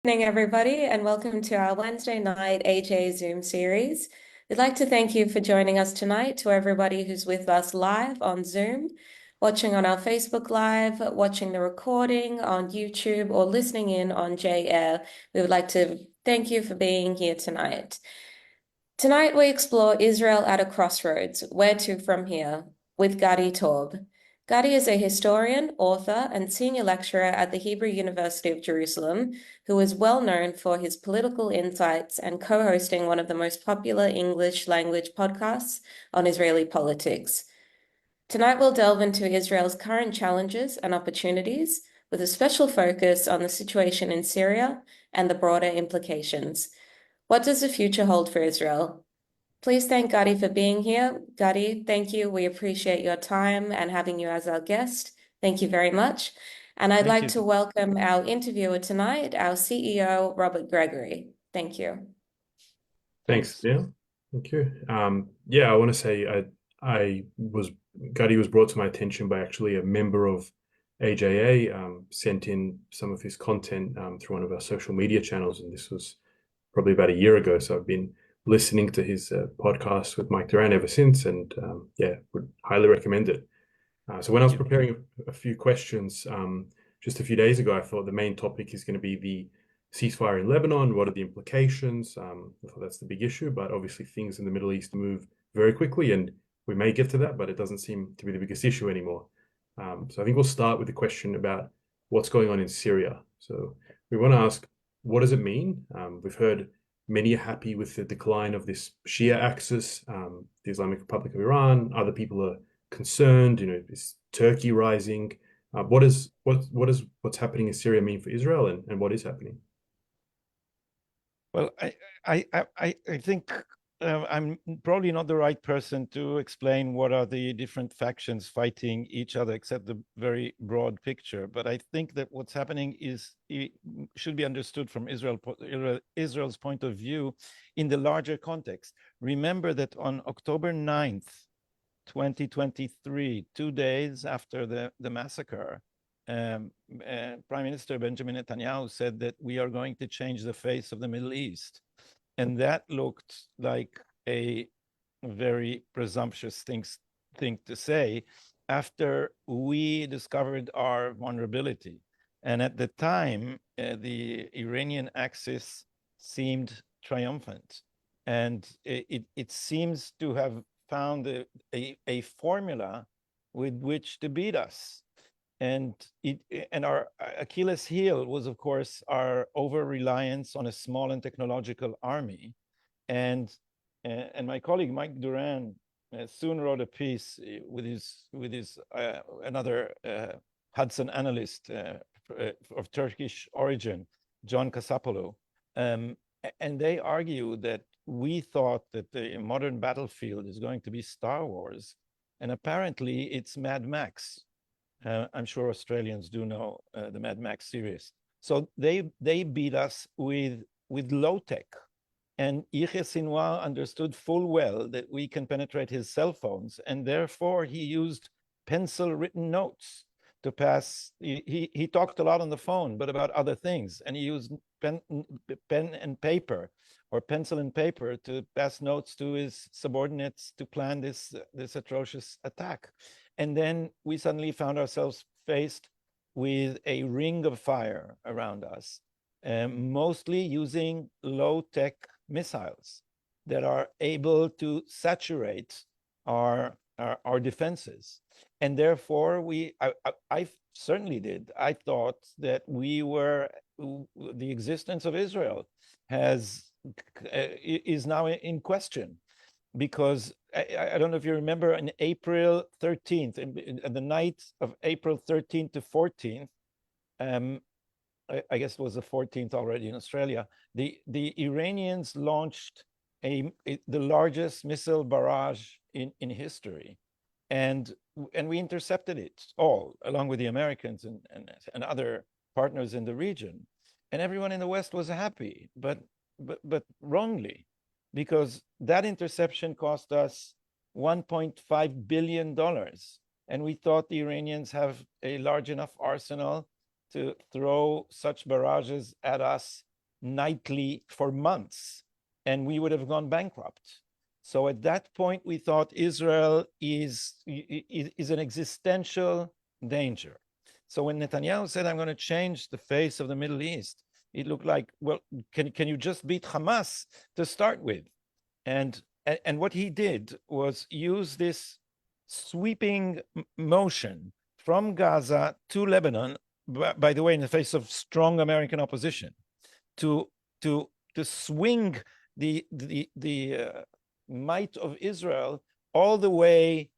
Good evening, everybody, and welcome to our Wednesday night AJ Zoom series. We'd like to thank you for joining us tonight, to everybody who's with us live on Zoom, watching on our Facebook Live, watching the recording on YouTube, or listening in on J-Air. We would like to thank you for being here tonight. Tonight, we explore Israel at a crossroads, where to from here, with Gadi Taub. Gadi is a historian, author, and senior lecturer at the Hebrew University of Jerusalem, who is well known for his political insights and co-hosting one of the most popular English language podcasts on Israeli politics. Tonight, we'll delve into Israel's current challenges and opportunities, with a special focus on the situation in Syria and the broader implications. What does the future hold for Israel? Please thank Gadi for being here. Gadi, thank you. We appreciate your time and having you as our guest. Thank you very much. And I'd Thank like you. to welcome our interviewer tonight, our CEO, Robert Gregory. Thank you. Thanks. Yeah, thank you. I want to say Gadi was brought to my attention by actually a member of AJA, sent in some of his content through one of our social media channels, and this was probably about a year ago. So I've been listening to his podcast with Mike Duran ever since, and would highly recommend it. So when I was preparing a few questions just a few days ago, I thought the main topic is going to be the ceasefire in Lebanon. What are the implications? I thought that's the big issue, but obviously things in the Middle East move very quickly, and we may get to that, but it doesn't seem to be the biggest issue anymore. So I think we'll start with the question about what's going on in Syria. So we want to ask, what does it mean? We've heard many are happy with the decline of this Shia axis, the Islamic Republic of Iran. Other people are concerned. Is Turkey rising? What's happening in Syria mean for Israel, and what is happening? Well, I think I'm probably not the right person to explain what are the different factions fighting each other, except the very broad picture. But I think that what's happening should be understood from Israel's point of view in the larger context. Remember that on October 9th, 2023, 2 days after the massacre, Prime Minister Benjamin Netanyahu said that we are going to change the face of the Middle East. And that looked like a very presumptuous thing to say after we discovered our vulnerability. And at the time, the Iranian axis seemed triumphant. And it seems to have found a formula with which to beat us. And our Achilles heel was, of course, our over-reliance on a small and technological army. And my colleague Mike Duran soon wrote a piece with his another Hudson analyst of Turkish origin, John Kasapoulou, and they argue that we thought that the modern battlefield is going to be Star Wars, and apparently it's Mad Max. I'm sure Australians do know the Mad Max series. So they beat us with low tech. And Yahya Sinwar understood full well that we can penetrate his cell phones, and therefore he used pencil written notes to pass. He talked a lot on the phone, but about other things, and he used pen and paper or pencil and paper to pass notes to his subordinates to plan this atrocious attack. And then we suddenly found ourselves faced with a ring of fire around us, mostly using low-tech missiles that are able to saturate our defenses. And therefore, I certainly did. I thought that the existence of Israel is now in question. Because I don't know if you remember, on April 13th, the night of April 13th to 14th, I guess it was the 14th already in Australia, the Iranians launched the largest missile barrage in history. And we intercepted it all, along with the Americans and other partners in the region. And everyone in the West was happy, but wrongly. Because that interception cost us $1.5 billion. And we thought the Iranians have a large enough arsenal to throw such barrages at us nightly for months, and we would have gone bankrupt. So at that point, we thought Israel is an existential danger. So when Netanyahu said, I'm going to change the face of the Middle East, it looked like, well, can you just beat Hamas to start with? And what he did was use this sweeping motion from Gaza to Lebanon, by the way, in the face of strong American opposition, to swing the might of Israel all the way,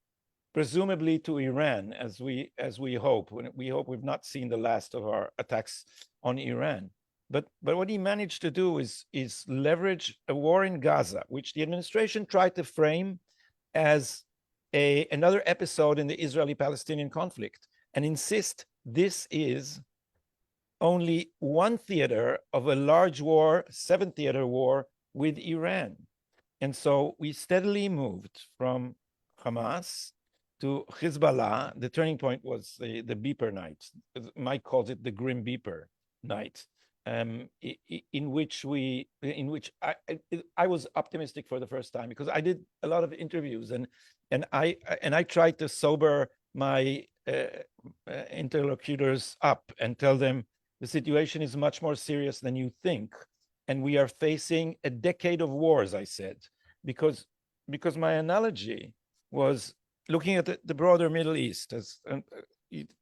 presumably to Iran, as we hope. We hope we've not seen the last of our attacks on Iran. But what he managed to do is leverage a war in Gaza, which the administration tried to frame as another episode in the Israeli-Palestinian conflict, and insist this is only one theater of a large war, 7-theater war with Iran. And so we steadily moved from Hamas to Hezbollah. The turning point was the beeper night. Mike calls it the grim beeper night, in which I was optimistic for the first time, because I did a lot of interviews, and I tried to sober my interlocutors up and tell them the situation is much more serious than you think, and we are facing a decade of wars, I said, because my analogy was looking at the broader Middle East. As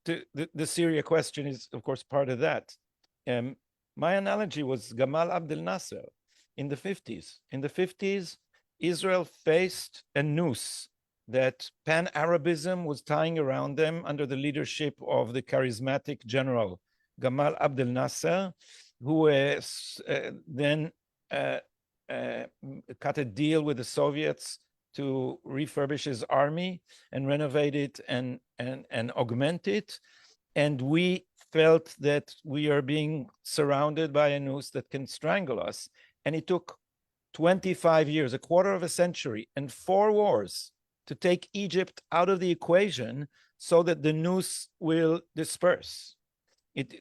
the Syria question is, of course, part of that. My analogy was Gamal Abdel Nasser in the 50s. In the 50s, Israel faced a noose that Pan-Arabism was tying around them under the leadership of the charismatic general Gamal Abdel Nasser, who then cut a deal with the Soviets to refurbish his army and renovate it and augment it. And we felt that we are being surrounded by a noose that can strangle us. And it took 25 years, a quarter of a century, and 4 wars to take Egypt out of the equation so that the noose will disperse.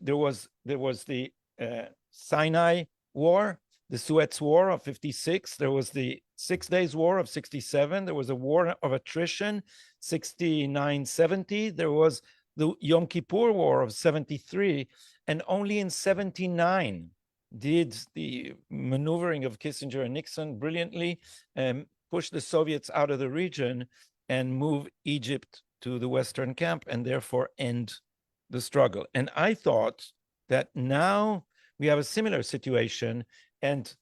There was the Sinai War, the Suez War of 56. There was the 6 Days War of 67. There was a war of attrition, 69-70. There was the Yom Kippur War of 73. And only in 79 did the maneuvering of Kissinger and Nixon brilliantly push the Soviets out of the region and move Egypt to the Western camp, and therefore end the struggle. And I thought that now we have a similar situation, and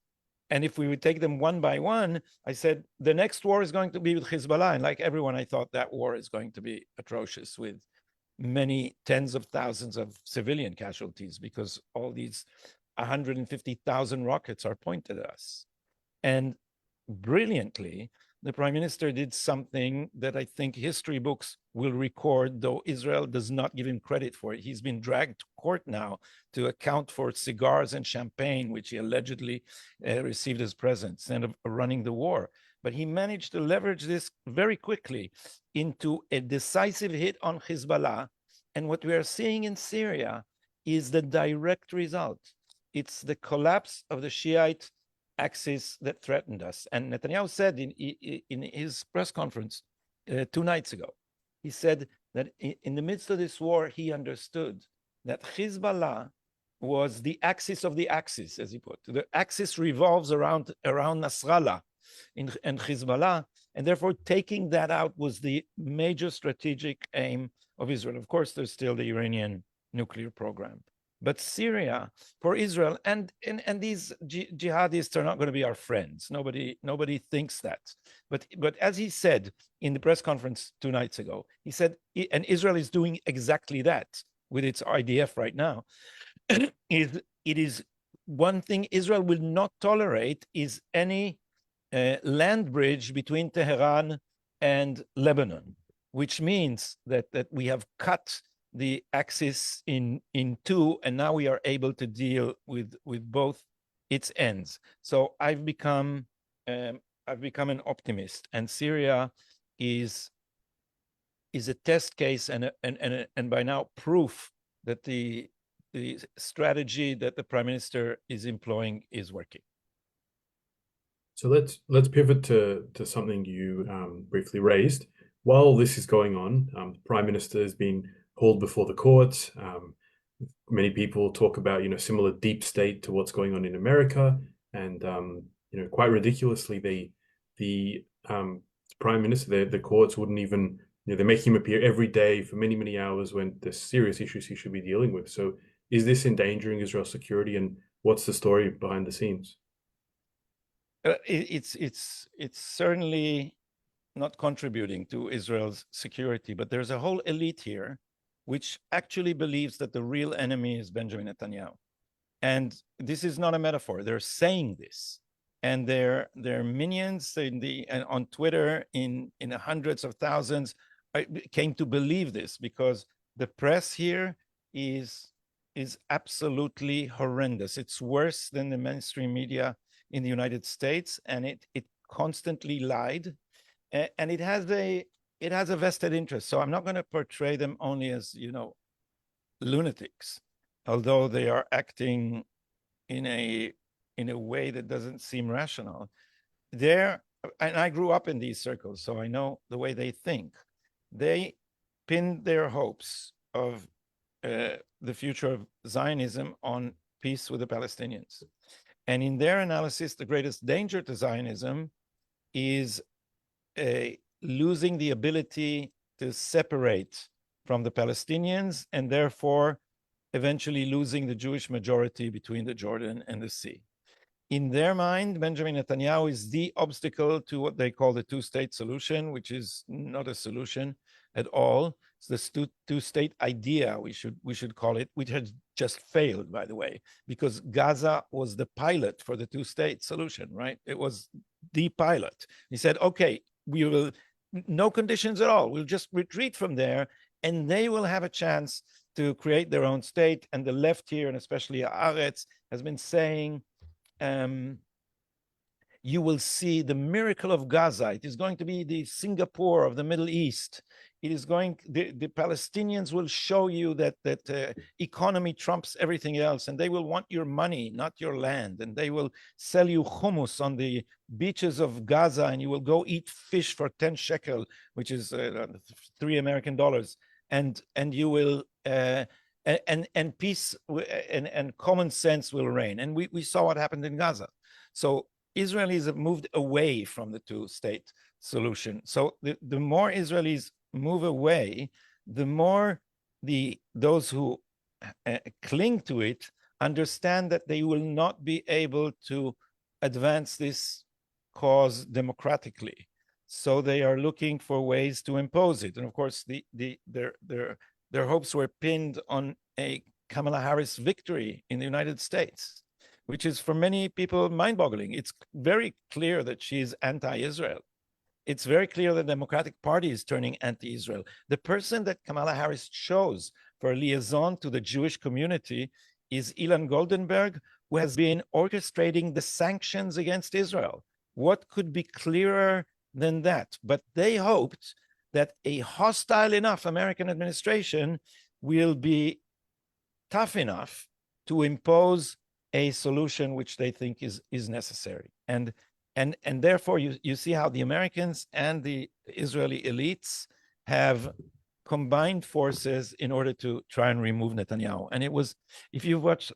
if we would take them one by one, I said the next war is going to be with Hezbollah, and like everyone, I thought that war is going to be atrocious, with many tens of thousands of civilian casualties, because all these 150,000 rockets are pointed at us. And brilliantly, the prime minister did something that I think history books will record, though Israel does not give him credit for it. He's been dragged to court now to account for cigars and champagne, which he allegedly received as presents, and of running the war. But he managed to leverage this very quickly into a decisive hit on Hezbollah. And what we are seeing in Syria is the direct result. It's the collapse of the Shiite axis that threatened us. And Netanyahu said in his press conference 2 nights ago, he said that in the midst of this war, he understood that Hezbollah was the axis of the axis, as he put. The axis revolves around Nasrallah and Hezbollah, and therefore taking that out was the major strategic aim of Israel. Of course, there's still the Iranian nuclear program. But Syria, for Israel, and these jihadists are not going to be our friends. Nobody thinks that. But as he said in the press conference 2 nights ago, he said, and Israel is doing exactly that with its IDF right now. It is one thing Israel will not tolerate is any land bridge between Tehran and Lebanon, which means that we have cut the axis in 2, and now we are able to deal with both its ends. So I've become an optimist, and Syria is a test case and by now proof that the the strategy that the prime minister is employing is working. So let's pivot to something you briefly raised. While this is going on, the prime minister has been hauled before the courts. Many people talk about similar deep state to what's going on in America, and quite ridiculously, the prime minister, the courts wouldn't even they make him appear every day for many hours when there's serious issues he should be dealing with. So is this endangering Israel's security, and what's the story behind the scenes? It's certainly not contributing to Israel's security, but there's a whole elite here which actually believes that the real enemy is Benjamin Netanyahu. And this is not a metaphor. They're saying this. And their minions on Twitter in hundreds of thousands came to believe this, because the press here is absolutely horrendous. It's worse than the mainstream media in the United States, and it constantly lied, and it has a vested interest. So I'm not going to portray them only as lunatics, although they are acting in a way that doesn't seem rational. And I grew up in these circles, so I know the way they think. They pinned their hopes of the future of Zionism on peace with the Palestinians. And in their analysis, the greatest danger to Zionism is losing the ability to separate from the Palestinians, and therefore eventually losing the Jewish majority between the Jordan and the sea. In their mind, Benjamin Netanyahu is the obstacle to what they call the two-state solution, which is not a solution at all. It's the two-state idea, we should call it, which has just failed, by the way, because Gaza was the pilot for the two-state solution, right? It was the pilot. He said, okay, we will, no conditions at all. We'll just retreat from there, and they will have a chance to create their own state. And the left here, and especially Haaretz, has been saying, you will see the miracle of Gaza. It is going to be the Singapore of the Middle East. It is going, the Palestinians will show you that economy trumps everything else, and they will want your money, not your land, and they will sell you hummus on the beaches of Gaza, and you will go eat fish for 10 shekel, which is $3 American, and you will and peace and common sense will reign. And we saw what happened in Gaza. So Israelis have moved away from the two-state solution. So the more Israelis move away, the more those who cling to it understand that they will not be able to advance this cause democratically. So they are looking for ways to impose it. And of course, their hopes were pinned on a Kamala Harris victory in the United States, which is for many people mind-boggling. It's very clear that she's anti-Israel. It's very clear the Democratic Party is turning anti-Israel. The person that Kamala Harris chose for a liaison to the Jewish community is Ilan Goldenberg, who has been orchestrating the sanctions against Israel. What could be clearer than that? But they hoped that a hostile enough American administration will be tough enough to impose a solution which they think is necessary. And therefore you see how the Americans and the Israeli elites have combined forces in order to try and remove Netanyahu. And it was, if you watch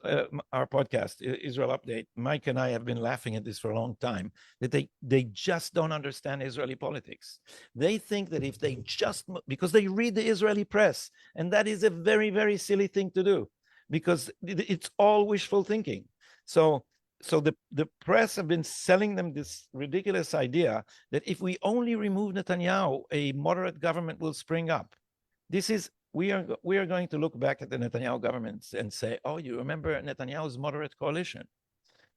our podcast, Israel Update, Mike and I have been laughing at this for a long time, that they just don't understand Israeli politics. They think that if they just, because they read the Israeli press, and that is a very, very silly thing to do, because it's all wishful thinking. So the press have been selling them this ridiculous idea that if we only remove Netanyahu, a moderate government will spring up. We are going to look back at the Netanyahu government and say, oh, you remember Netanyahu's moderate coalition?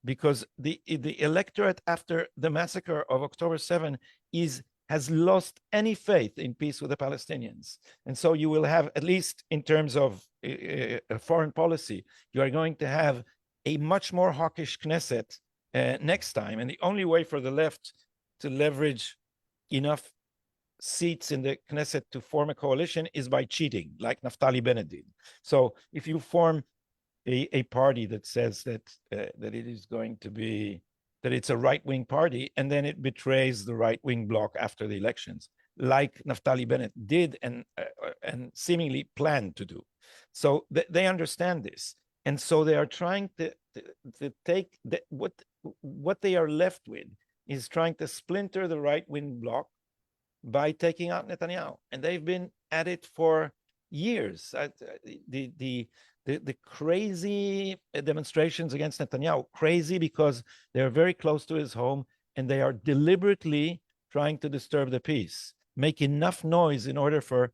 Because the electorate after the massacre of October 7 has lost any faith in peace with the Palestinians. And so you will have, at least in terms of foreign policy, you are going to have a much more hawkish Knesset next time. And the only way for the left to leverage enough seats in the Knesset to form a coalition is by cheating, like Naftali Bennett did. So if you form a party that says that that it is going to be, that it's a right-wing party, and then it betrays the right-wing bloc after the elections, like Naftali Bennett did and seemingly planned to do. So they understand this, and so they are trying to take what they are left with is trying to splinter the right-wing bloc by taking out Netanyahu, and they've been at it for years. The crazy demonstrations against Netanyahu, crazy because they're very close to his home, and they are deliberately trying to disturb the peace, make enough noise in order for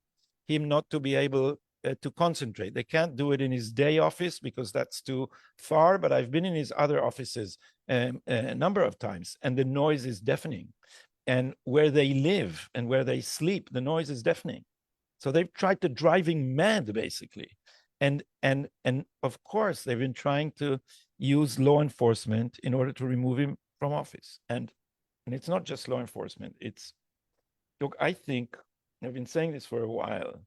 him not to be able to concentrate. They can't do it in his day office because that's too far, but I've been in his other offices a number of times, and the noise is deafening. And where they live and where they sleep, the noise is deafening. So they've tried to drive him mad, basically. And of course, they've been trying to use law enforcement in order to remove him from office. And it's not just law enforcement. It's, look, I think, I've been saying this for a while,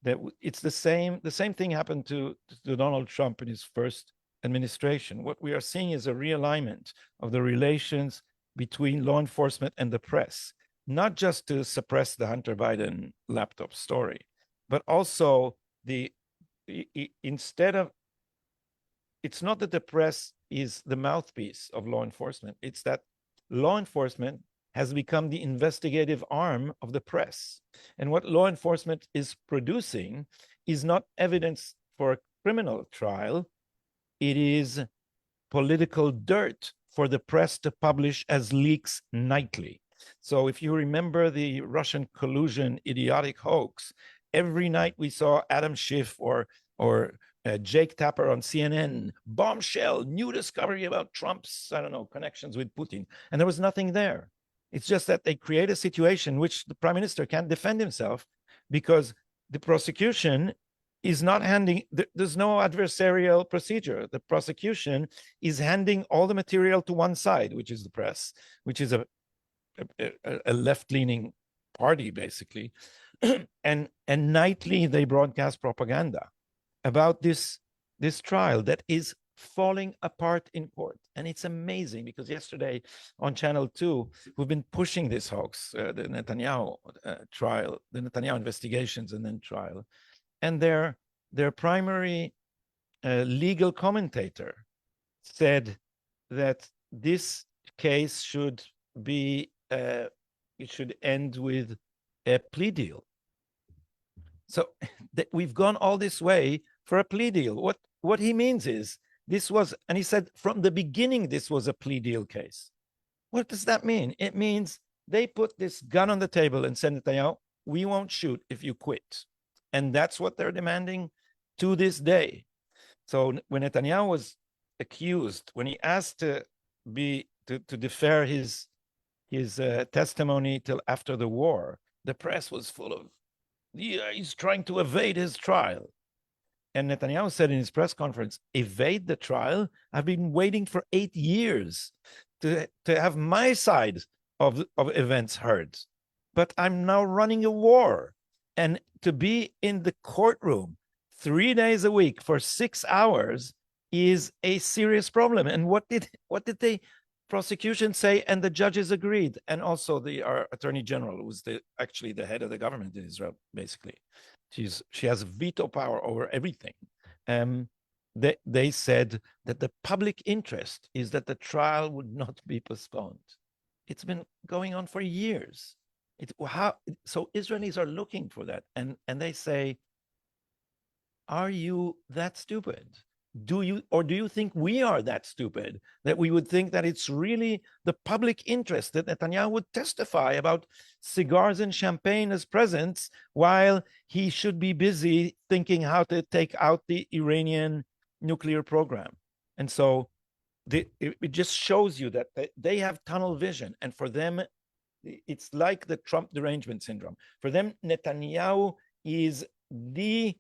that it's the same thing happened to Donald Trump in his first administration. What we are seeing is a realignment of the relations between law enforcement and the press, not just to suppress the Hunter Biden laptop story, but also instead of, it's not that the press is the mouthpiece of law enforcement, it's that law enforcement has become the investigative arm of the press. And what law enforcement is producing is not evidence for a criminal trial, it is political dirt for the press to publish as leaks nightly. So if you remember the Russian collusion idiotic hoax, every night we saw Adam Schiff or Jake Tapper on CNN, bombshell, new discovery about Trump's, I don't know, connections with Putin. And there was nothing there. It's just that they create a situation which the prime minister can't defend himself because the prosecution is not handing, there's no adversarial procedure. The prosecution is handing all the material to one side, which is the press, which is a left-leaning party, basically. and nightly they broadcast propaganda about this trial that is falling apart in court. And it's amazing because yesterday on Channel 2, we've been pushing this hoax, the Netanyahu trial, the Netanyahu investigations and then trial. And their primary legal commentator said that this case should be, it should end with a plea deal. So we've gone all this way for a plea deal. What he means is, this was, and he said from the beginning, this was a plea deal case. What does that mean? It means they put this gun on the table and said, Netanyahu, we won't shoot if you quit. And that's what they're demanding to this day. So when Netanyahu was accused, when he asked to defer his testimony till after the war, the press was full of, yeah, he's trying to evade his trial. And Netanyahu said in his press conference, evade the trial? I've been waiting for 8 years to have my side of events heard. But I'm now running a war. And to be in the courtroom 3 days a week for 6 hours is a serious problem. And what did the prosecution say? And the judges agreed. And also our attorney general, who was actually the head of the government in Israel, basically. She has veto power over everything. They said that the public interest is that the trial would not be postponed. It's been going on for years. So Israelis are looking for that, and they say, are you that stupid? Do you think we are that stupid that we would think that it's really the public interest that Netanyahu would testify about cigars and champagne as presents while he should be busy thinking how to take out the Iranian nuclear program? And so it just shows you that they have tunnel vision, and for them, it's like the Trump derangement syndrome. For them, Netanyahu is the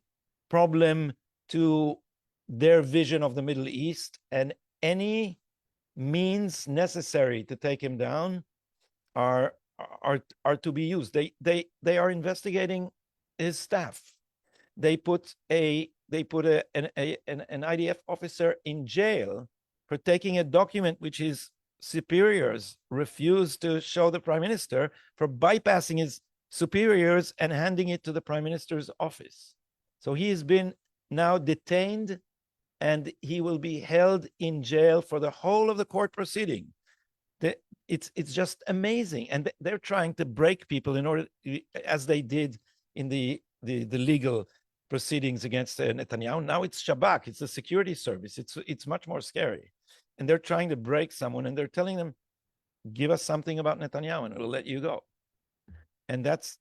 problem to their vision of the Middle East, and any means necessary to take him down are to be used. They are investigating his staff. They put a put an IDF officer in jail for taking a document which his superiors refused to show the prime minister, for bypassing his superiors and handing it to the prime minister's office. So he has been now detained, and he will be held in jail for the whole of the court proceeding. It's just amazing, and they're trying to break people in order, as they did in the legal proceedings against Netanyahu. Now it's Shabak, it's the security service. It's much more scary, and they're trying to break someone, and they're telling them, "Give us something about Netanyahu, and it'll let you go." And that's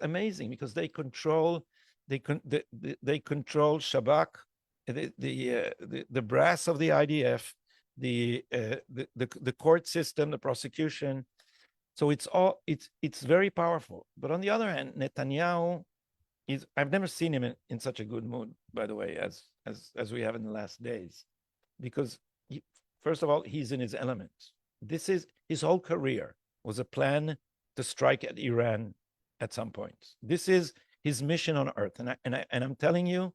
amazing, because they control Shabak, the brass of the IDF, the court system, the prosecution. So it's very powerful. But on the other hand, Netanyahu is, I've never seen him in such a good mood, by the way, as we have in the last days, because first of all, he's in his element. This is his whole career was a plan to strike at Iran at some point. This is his mission on earth, and I'm telling you,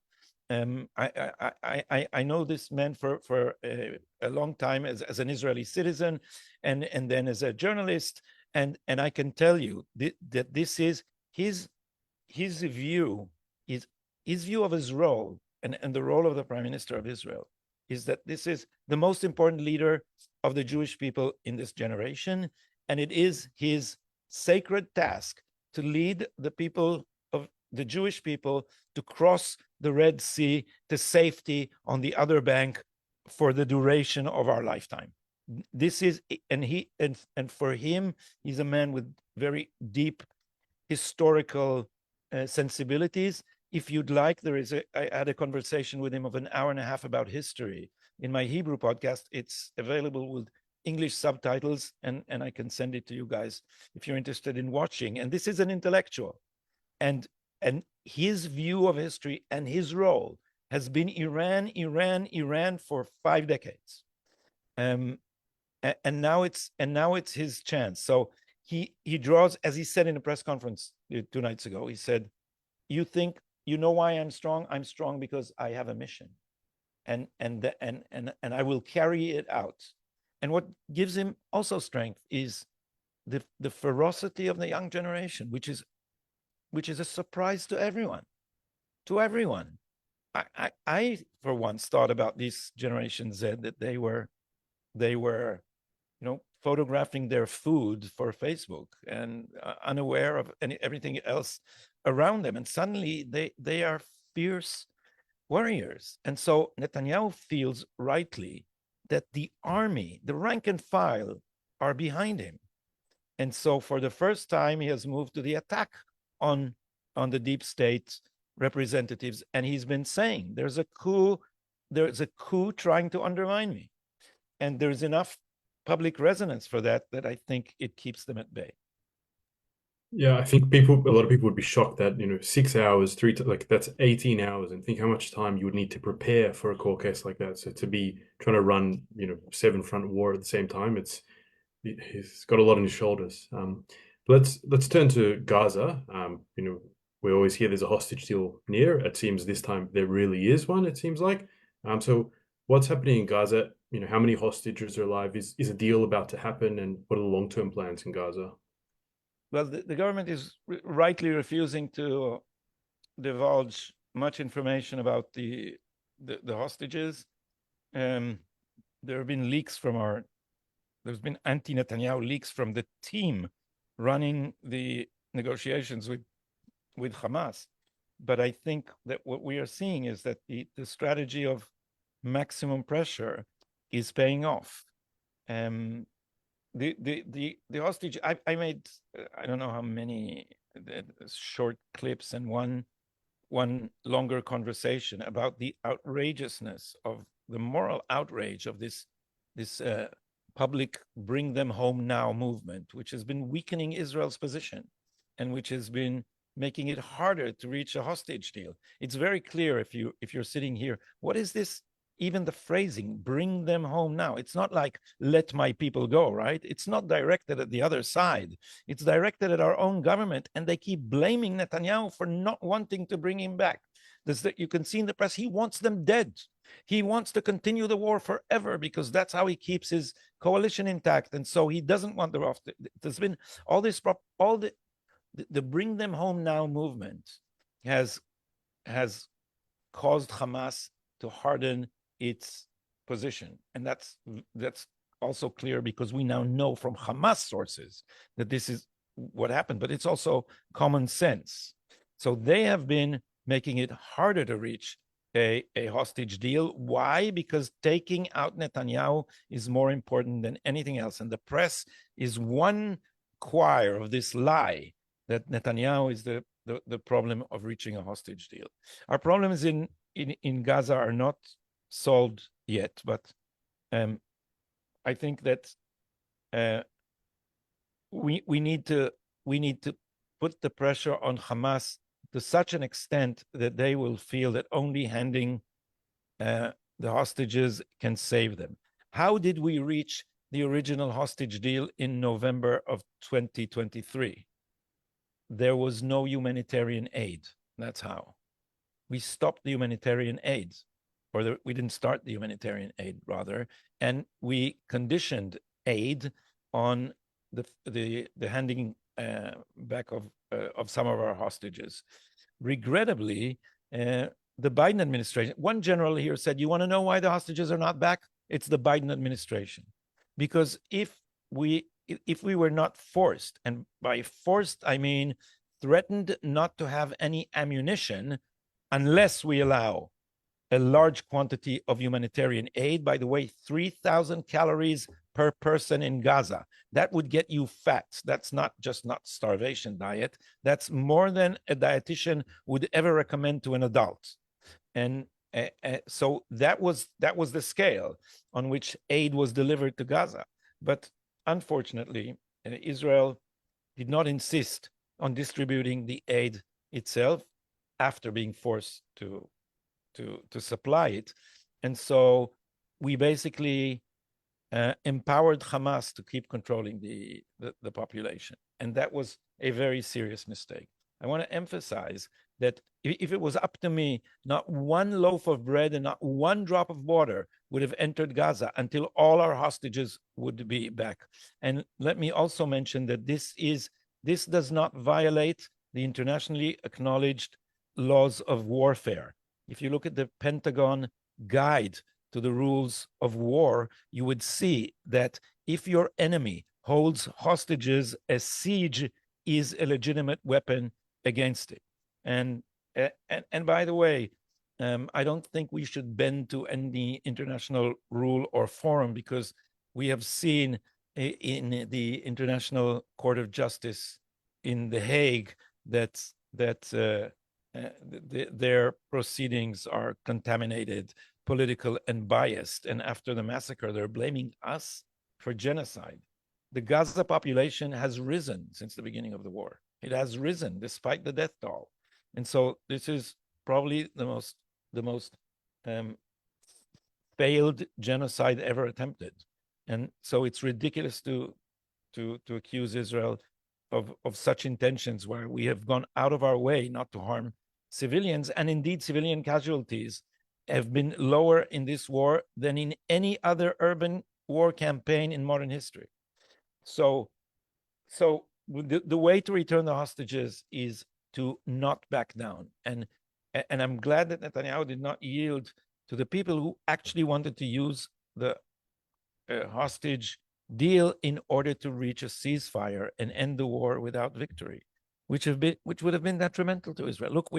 I know this man for a long time as an Israeli citizen, and then as a journalist, and I can tell you that this is his view, his view of his role, and the role of the Prime Minister of Israel, is that this is the most important leader of the Jewish people in this generation, and it is his sacred task to lead the people of the Jewish people to cross the Red Sea to safety on the other bank for the duration of our lifetime. This is, and for him, he's a man with very deep historical sensibilities. If you'd like, I had a conversation with him of an hour and a half about history in my Hebrew podcast. It's available with English subtitles, and I can send it to you guys if you're interested in watching. And this is an intellectual, and his view of history and his role has been Iran for 5 decades, and now it's his chance. So he draws, as he said in a press conference 2 nights ago. He said, "You think you know why I'm strong? I'm strong because I have a mission, and I will carry it out." And what gives him also strength is the ferocity of the young generation, which is a surprise to everyone. I for once thought about this Generation Z, that they were photographing their food for Facebook and unaware of everything else around them, and suddenly they are fierce warriors. And so Netanyahu feels rightly that the army, the rank and file, are behind him. And so for the first time, he has moved to the attack on the deep state representatives. And he's been saying, there's a coup trying to undermine me. And there's enough public resonance for that I think it keeps them at bay. Yeah, I think a lot of people would be shocked that, 6 hours, that's 18 hours, and think how much time you would need to prepare for a court case like that. So to be trying to run, 7-front war at the same time, he's got a lot on his shoulders. Let's turn to Gaza. We always hear there's a hostage deal near. It seems this time there really is one, it seems like. So what's happening in Gaza? How many hostages are alive? Is a deal about to happen? And what are the long-term plans in Gaza? Well, the government is rightly refusing to divulge much information about the hostages. There have been leaks there's been anti-Netanyahu leaks from the team running the negotiations with Hamas. But I think that what we are seeing is that the strategy of maximum pressure is paying off. The hostage, I made I don't know how many short clips and one longer conversation about the outrageousness of the moral outrage of this public bring them home now movement, which has been weakening Israel's position and which has been making it harder to reach a hostage deal. It's very clear if you're sitting here, what is this? Even the phrasing, bring them home now. It's not like, let my people go, right? It's not directed at the other side. It's directed at our own government, and they keep blaming Netanyahu for not wanting to bring him back. You can see in the press, he wants them dead. He wants to continue the war forever because that's how he keeps his coalition intact. And so he doesn't want the there's been all this, all the bring them home now movement has caused Hamas to harden its position. And that's also clear because we now know from Hamas sources that this is what happened, but it's also common sense. So they have been making it harder to reach a hostage deal. Why? Because taking out Netanyahu is more important than anything else. And the press is one choir of this lie that Netanyahu is the problem of reaching a hostage deal. Our problems in Gaza are not solved yet, but I think that we need to put the pressure on Hamas to such an extent that they will feel that only handing the hostages can save them. How did we reach the original hostage deal in November of 2023? There was no humanitarian aid. That's how. We stopped the humanitarian aid, or we didn't start the humanitarian aid, rather, and we conditioned aid on the handing back of some of our hostages. Regrettably, the Biden administration, one general here said, you want to know why the hostages are not back? It's the Biden administration. Because if we were not forced, and by forced, I mean threatened not to have any ammunition unless we allow a large quantity of humanitarian aid. By the way, 3,000 calories per person in Gaza. That would get you fat. That's not starvation diet. That's more than a dietitian would ever recommend to an adult. And so that was the scale on which aid was delivered to Gaza. But unfortunately, Israel did not insist on distributing the aid itself after being forced to supply it. And so we basically empowered Hamas to keep controlling the population. And that was a very serious mistake. I want to emphasize that if it was up to me, not one loaf of bread and not one drop of water would have entered Gaza until all our hostages would be back. And let me also mention that this does not violate the internationally acknowledged laws of warfare. If you look at the Pentagon guide to the rules of war, you would see that if your enemy holds hostages, a siege is a legitimate weapon against it. And by the way, I don't think we should bend to any international rule or forum, because we have seen in the International Court of Justice in The Hague that their proceedings are contaminated, political, and biased. And after the massacre, they're blaming us for genocide. The Gaza population has risen since the beginning of the war. It has risen despite the death toll. And so this is probably the most failed genocide ever attempted. And so it's ridiculous to accuse Israel of such intentions, where we have gone out of our way not to harm civilians. And indeed, civilian casualties have been lower in this war than in any other urban war campaign in modern history. So the way to return the hostages is to not back down. And I'm glad that Netanyahu did not yield to the people who actually wanted to use the hostage deal in order to reach a ceasefire and end the war without victory, which would have been detrimental to Israel. Look,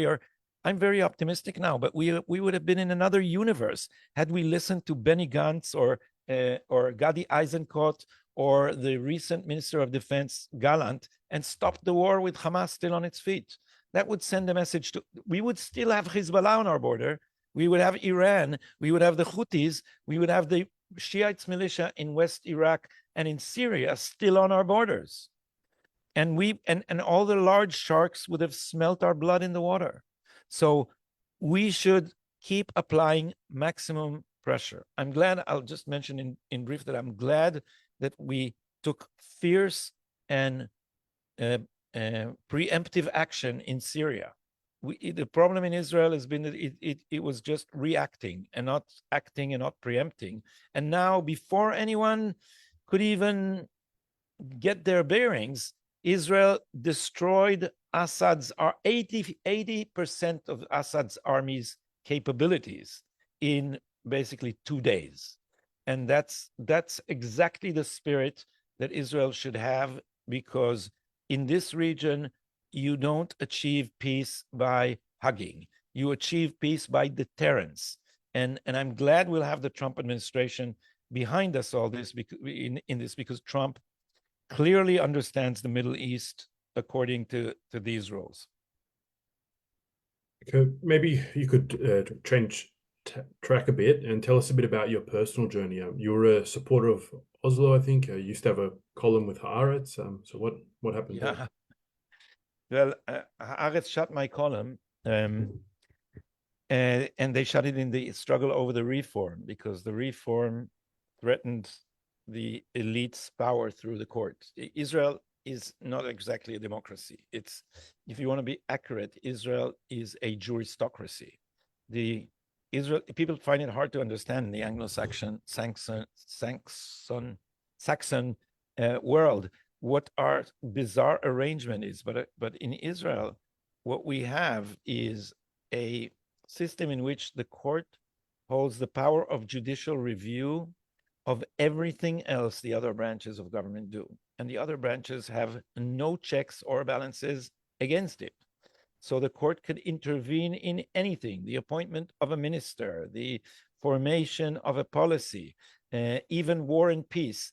I'm very optimistic now, but we would have been in another universe had we listened to Benny Gantz or Gadi Eisenkot or the recent Minister of Defense Gallant and stopped the war with Hamas still on its feet. That would send a message we would still have Hezbollah on our border. We would have Iran. We would have the Houthis. We would have the Shiites militia in West Iraq and in Syria still on our borders. And all the large sharks would have smelt our blood in the water. So we should keep applying maximum pressure. I'm glad, I'll just mention in brief that I'm glad that we took fierce and preemptive action in Syria. the problem in Israel has been that it was just reacting and not acting and not preempting. And now, before anyone could even get their bearings, Israel destroyed Assad's 80% of Assad's army's capabilities in basically 2 days. And that's exactly the spirit that Israel should have, because in this region, you don't achieve peace by hugging. You achieve peace by deterrence. And I'm glad we'll have the Trump administration behind us all this in this, because Trump clearly understands the Middle East according to these rules. Okay, maybe you could change track a bit and tell us a bit about your personal journey. You were a supporter of Oslo, I think. You used to have a column with Haaretz. So what happened there? Well, Haaretz shut my column, and they shut it in the struggle over the reform, because the reform threatened the elite's power through the courts. Israel is not exactly a democracy. It's, if you want to be accurate, Israel is a juristocracy. The Israel people find it hard to understand in the Anglo-Saxon Saxon world what our bizarre arrangement is. But in Israel, what we have is a system in which the court holds the power of judicial review of everything else the other branches of government do. And the other branches have no checks or balances against it. So the court could intervene in anything: the appointment of a minister, the formation of a policy, even war and peace.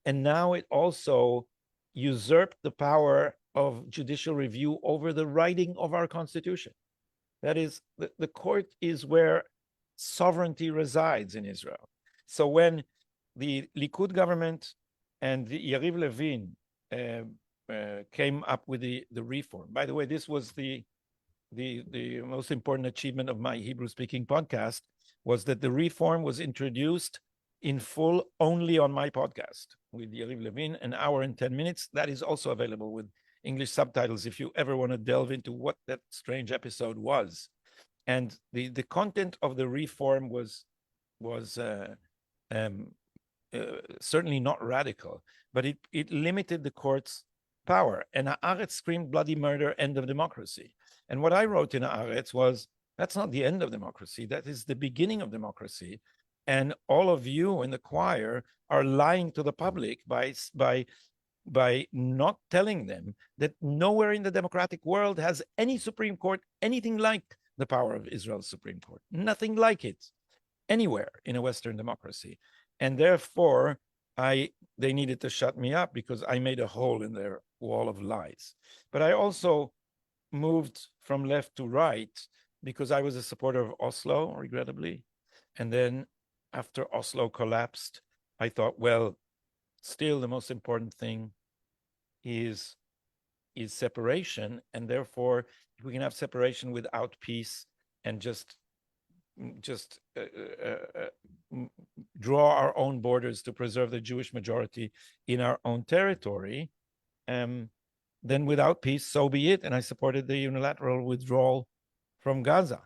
And now it also usurped the power of judicial review over the writing of our constitution. That is, the court is where sovereignty resides in Israel. So when the Likud government and the Yariv Levin came up with the reform. By the way, this was the most important achievement of my Hebrew-speaking podcast, was that the reform was introduced in full only on my podcast with Yariv Levin, an hour and 10 minutes. That is also available with English subtitles if you ever want to delve into what that strange episode was. And the content of the reform was certainly not radical, but it limited the court's power. And Haaretz screamed bloody murder, end of democracy. And what I wrote in Haaretz was, that's not the end of democracy, that is the beginning of democracy. And all of you in the choir are lying to the public by not telling them that nowhere in the democratic world has any Supreme Court anything like the power of Israel's Supreme Court. Nothing like it anywhere in a Western democracy. And therefore, they needed to shut me up because I made a hole in their wall of lies. But I also moved from left to right because I was a supporter of Oslo, regrettably. And then after Oslo collapsed, I thought, well, still the most important thing is separation. And therefore, if we can have separation without peace and just draw our own borders to preserve the Jewish majority in our own territory, then without peace, so be it. And I supported the unilateral withdrawal from Gaza.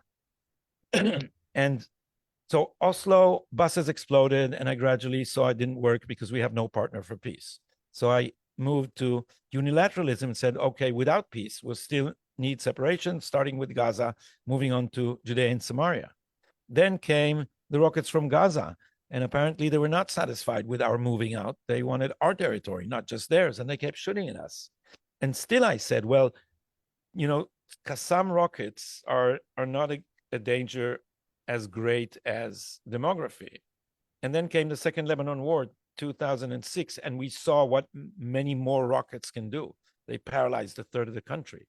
And so Oslo, buses exploded, and I gradually saw it didn't work because we have no partner for peace. So I moved to unilateralism and said, okay, without peace, we'll still need separation, starting with Gaza, moving on to Judea and Samaria. Then came the rockets from Gaza, and apparently they were not satisfied with our moving out. They wanted our territory, not just theirs, and they kept shooting at us. And still I said, well, you know, Qassam rockets are not a danger as great as demography. And then came the Second Lebanon War, 2006, and we saw what many more rockets can do. They paralyzed a third of the country.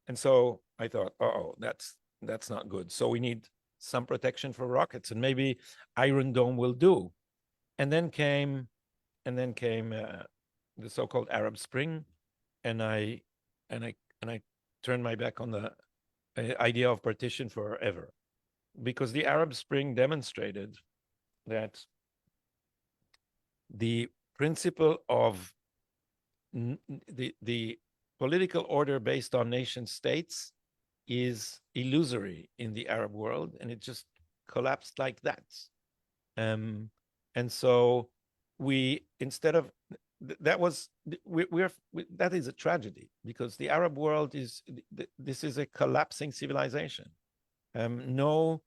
And so I thought, oh, that's not good. So we need some protection for rockets, and maybe Iron Dome will do. And then came the so-called Arab Spring, and I turned my back on the idea of partition forever, because the Arab Spring demonstrated that the principle of the political order based on nation states is illusory in the Arab world, and it just collapsed like that. And so we, instead of that was that is a tragedy, because the Arab world is this is a collapsing civilization. No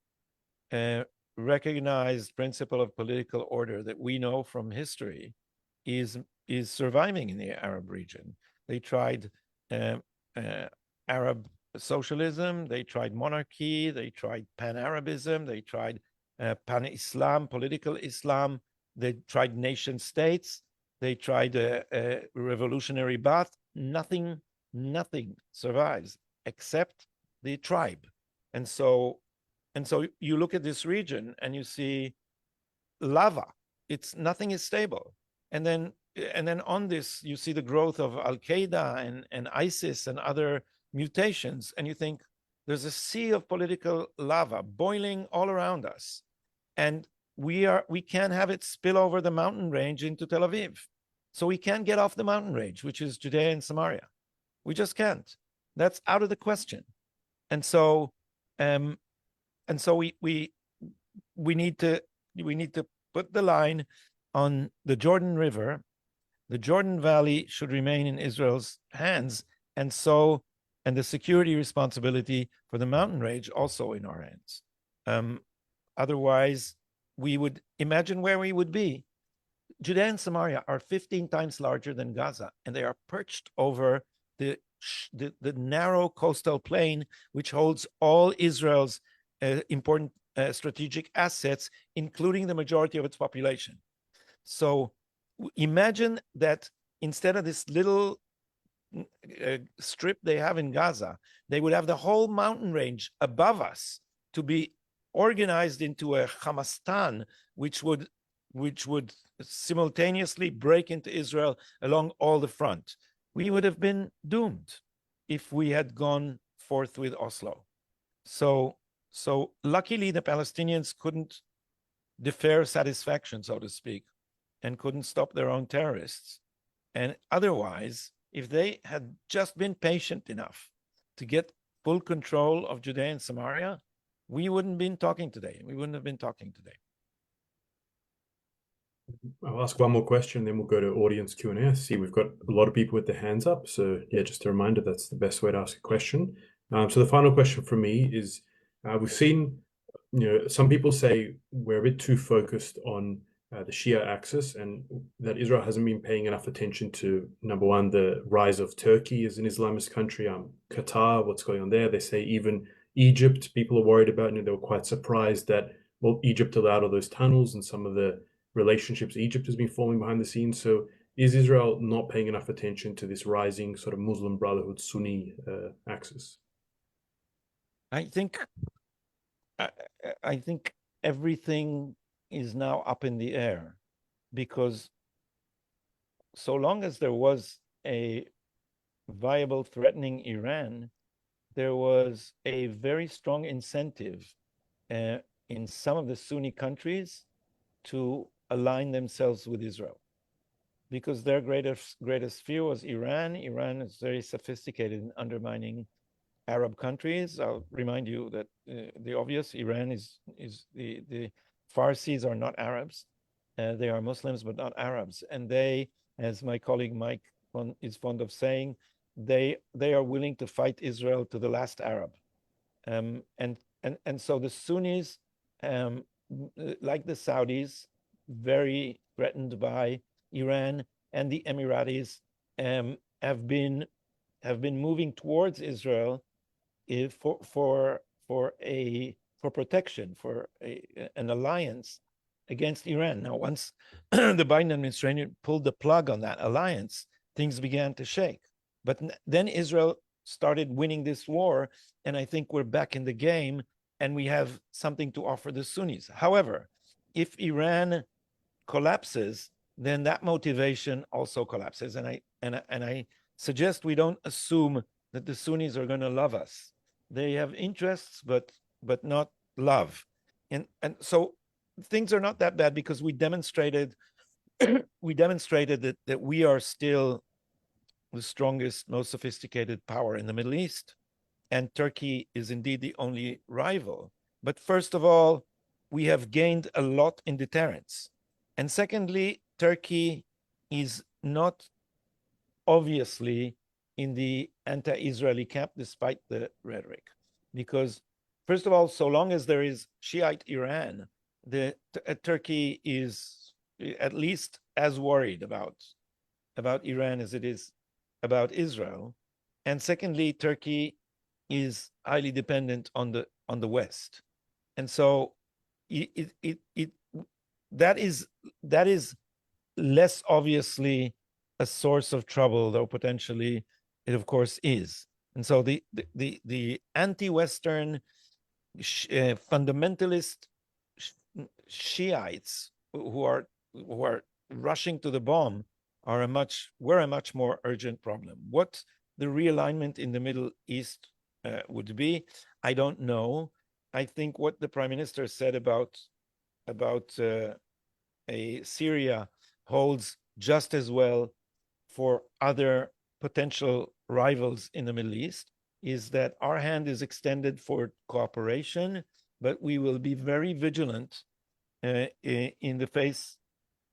recognized principle of political order that we know from history is surviving in the Arab region. They tried Arab socialism, they tried monarchy, they tried pan-Arabism, they tried pan-Islam, political Islam, they tried nation states, they tried a revolutionary Ba'ath. Nothing survives except the tribe. And so you look at this region and you see lava. Nothing is stable. And then on this, you see the growth of Al-Qaeda and ISIS and other mutations, and you think there's a sea of political lava boiling all around us, and we can't have it spill over the mountain range into Tel Aviv. So we can't get off the mountain range, which is Judea and Samaria. We just can't. That's out of the question. And so we need to put the line on the Jordan River. The Jordan Valley should remain in Israel's hands, and the security responsibility for the mountain range also in our hands. Otherwise, we would imagine where we would be. Judea and Samaria are 15 times larger than Gaza, and they are perched over the narrow coastal plain, which holds all Israel's important strategic assets, including the majority of its population. So imagine that instead of this little strip they have in Gaza, they would have the whole mountain range above us to be organized into a Hamastan, which would simultaneously break into Israel along all the front. We would have been doomed if we had gone forth with Oslo. So luckily, the Palestinians couldn't defer satisfaction, so to speak, and couldn't stop their own terrorists. And otherwise, if they had just been patient enough to get full control of Judea and Samaria, we wouldn't have been talking today. I'll ask one more question, then we'll go to audience Q&A. I see we've got a lot of people with their hands up. So yeah, just a reminder, that's the best way to ask a question. So the final question from me is, we've seen, some people say we're a bit too focused on the Shia axis, and that Israel hasn't been paying enough attention to, number one, the rise of Turkey as an Islamist country, Qatar, what's going on there. They say even Egypt, people are worried about, and they were quite surprised that, well, Egypt allowed all those tunnels and some of the relationships Egypt has been forming behind the scenes. So is Israel not paying enough attention to this rising sort of Muslim Brotherhood Sunni axis? I think everything is now up in the air, because so long as there was a viable threatening Iran, there was a very strong incentive in some of the Sunni countries to align themselves with Israel, because their greatest fear was Iran. Iran is very sophisticated in undermining Arab countries. I'll remind you that the obvious, Iran is the Farsis are not Arabs. They are Muslims, but not Arabs. And they, as my colleague Mike is fond of saying, they are willing to fight Israel to the last Arab. And so the Sunnis, like the Saudis, very threatened by Iran, and the Emiratis have been moving towards Israel for protection, for an alliance against Iran. Now, once the Biden administration pulled the plug on that alliance, things began to shake. But then Israel started winning this war, and I think we're back in the game, and we have something to offer the Sunnis. However, if Iran collapses, then that motivation also collapses. And I suggest we don't assume that the Sunnis are going to love us. They have interests, but not love. And so things are not that bad, because we demonstrated that we are still the strongest, most sophisticated power in the Middle East. and Turkey is indeed the only rival. But first of all, we have gained a lot in deterrence. And secondly, Turkey is not obviously in the anti-Israeli camp, despite the rhetoric. Because, first of all, so long as there is Shiite Iran, Turkey is at least as worried about Iran as it is about Israel. And secondly, Turkey is highly dependent on the West. And so that is less obviously a source of trouble, though potentially it of course is. And so the anti-Western fundamentalist Shiites who are rushing to the bomb were a much more urgent problem. What the realignment in the Middle East would be, I don't know. I think what the Prime Minister said about Syria holds just as well for other potential rivals in the Middle East, is that our hand is extended for cooperation, but we will be very vigilant in the face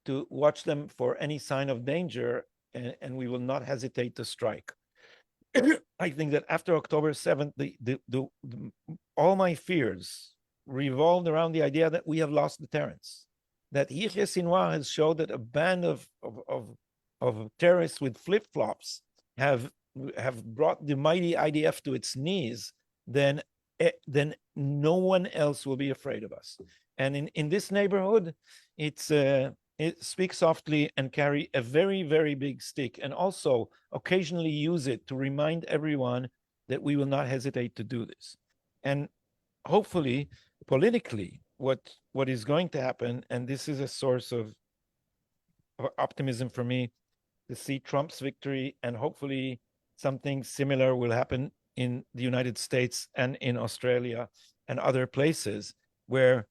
to watch them for any sign of danger, and we will not hesitate to strike. I think that after October 7th, all my fears revolved around the idea that we have lost deterrence. That Yahya Sinwar has showed that a band of terrorists with flip-flops have brought the mighty IDF to its knees, then no one else will be afraid of us. And in this neighborhood, it speaks softly and carry a very, very big stick, and also occasionally use it to remind everyone that we will not hesitate to do this. And hopefully, politically, what is going to happen, and this is a source of optimism for me, to see Trump's victory, and hopefully something similar will happen in the United States and in Australia and other places where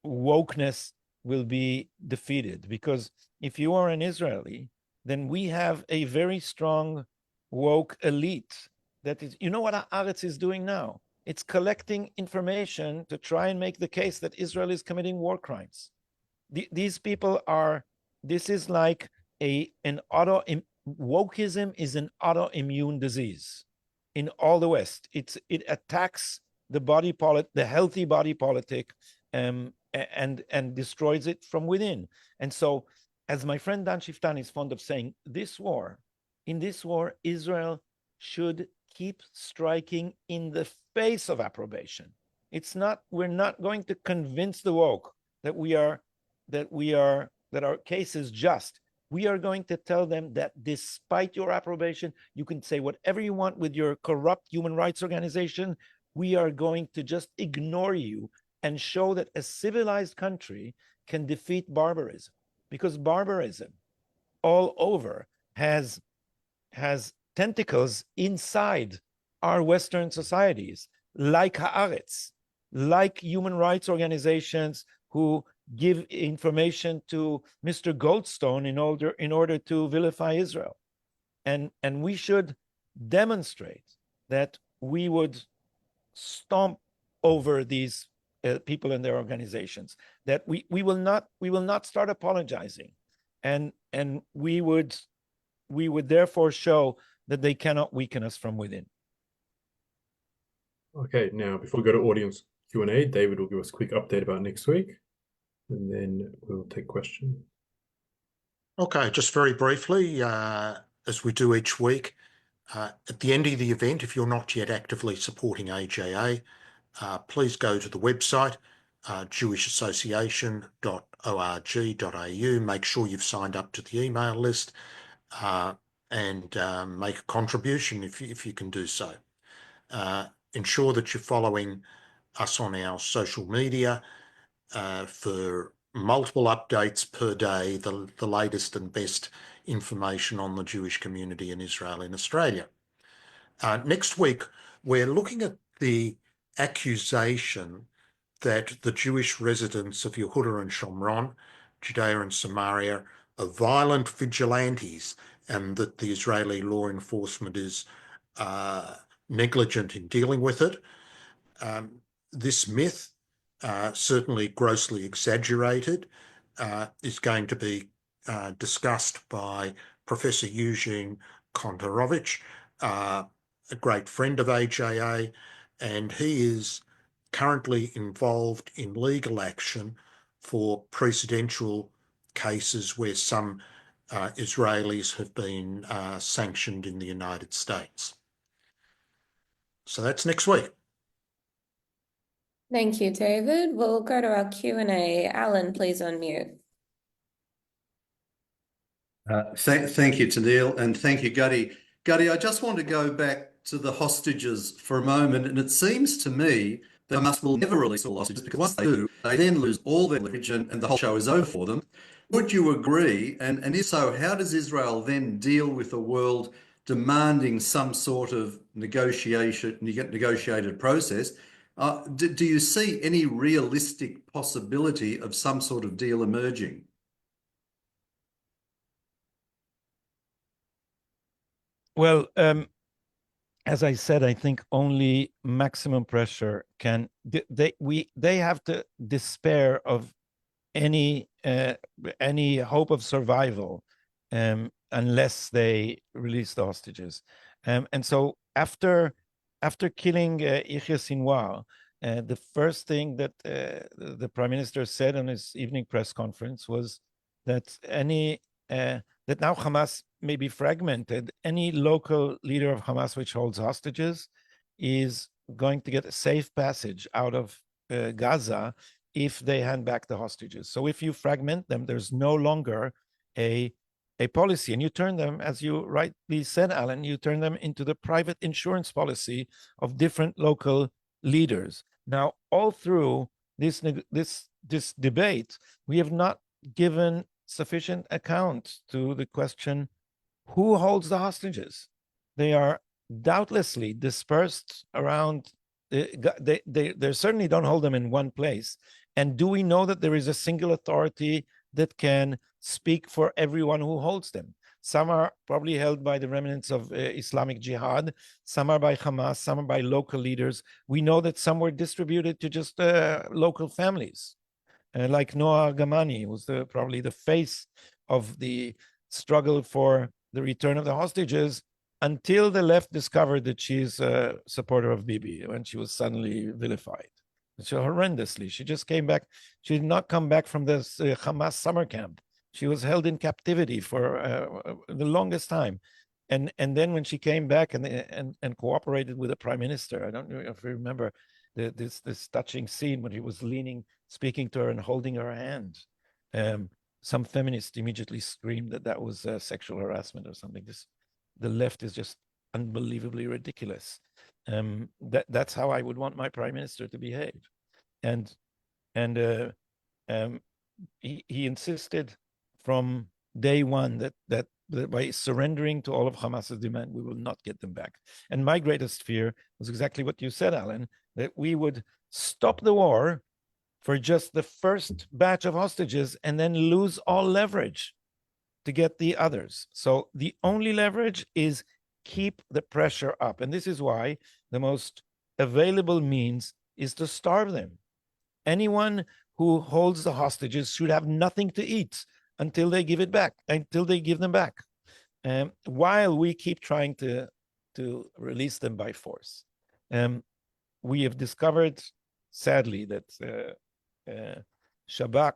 wokeness will be defeated. Because if you are an Israeli, then we have a very strong woke elite that is, you know what Haaretz is doing now? It's collecting information to try and make the case that Israel is committing war crimes. These people are, this is like wokeism is an autoimmune disease in all the West. It attacks the healthy body politic, and destroys it from within. And so, as my friend Dan Shiftan is fond of saying, in this war, Israel should keep striking in the face of approbation. We're not going to convince the woke that our case is just. We are going to tell them that despite your approbation, you can say whatever you want with your corrupt human rights organization. We are going to just ignore you and show that a civilized country can defeat barbarism, because barbarism all over has tentacles inside our Western societies, like Haaretz, like human rights organizations who give information to Mr. Goldstone in order to vilify Israel. And we should demonstrate that we would stomp over these people and their organizations, that we will not start apologizing, and we would therefore show that they cannot weaken us from within. Okay, now before we go to audience Q&A, David will give us a quick update about next week, and then we'll take questions. Okay, just very briefly, as we do each week, at the end of the event, if you're not yet actively supporting AJA, please go to the website, jewishassociation.org.au. Make sure you've signed up to the email list, and make a contribution if you can do so. Ensure that you're following us on our social media for multiple updates per day, the latest and best information on the Jewish community in Israel and Australia. Next week, we're looking at the accusation that the Jewish residents of Yehuda and Shomron, Judea and Samaria, are violent vigilantes, and that the Israeli law enforcement is negligent in dealing with it. This myth, certainly grossly exaggerated, is going to be discussed by Professor Eugene Kontorovich, a great friend of AJA, and he is currently involved in legal action for precedential cases where some Israelis have been sanctioned in the United States. So that's next week. Thank you, David. We'll go to our Q&A. Alan, please unmute. Thank you, Tennille, and thank you, Gadi. Gadi, I just want to go back to the hostages for a moment, and it seems to me that Hamas will never release all hostages, because once they do, they then lose all their leverage and the whole show is over for them. Would you agree? And if so, how does Israel then deal with a world demanding some sort of negotiated process? Do you see any realistic possibility of some sort of deal emerging? Well, as I said, I think only maximum pressure can. They have to despair of any hope of survival unless they release the hostages. And so after killing Yahya Sinwar, the first thing that the Prime Minister said on his evening press conference was that that now Hamas may be fragmented. Any local leader of Hamas which holds hostages is going to get a safe passage out of Gaza if they hand back the hostages. So if you fragment them, there's no longer a policy, and you turn them, as you rightly said, Alan, you turn them into the private insurance policy of different local leaders. Now, all through this debate, we have not given sufficient account to the question, who holds the hostages? They are doubtlessly dispersed around. They certainly don't hold them in one place. And do we know that there is a single authority that can speak for everyone who holds them? Some are probably held by the remnants of Islamic Jihad. Some are by Hamas. Some are by local leaders. We know that some were distributed to just local families. Like Noah Gamani, who's probably the face of the struggle for the return of the hostages, until the left discovered that she's a supporter of Bibi, when she was suddenly vilified. So horrendously. She just came back. She did not come back from this Hamas summer camp. She was held in captivity for the longest time. And then when she came back and cooperated with the Prime Minister, I don't know if you remember this touching scene when he was speaking to her and holding her hand. Some feminists immediately screamed that was sexual harassment or something. The left is just unbelievably ridiculous. That's how I would want my Prime Minister to behave. And he insisted from day one that by surrendering to all of Hamas's demand, we will not get them back. And my greatest fear was exactly what you said, Alan, that we would stop the war for just the first batch of hostages and then lose all leverage to get the others. So the only leverage is keep the pressure up. And this is why the most available means is to starve them. Anyone who holds the hostages should have nothing to eat until they give them back. While we keep trying to release them by force. We have discovered, sadly, that Shabak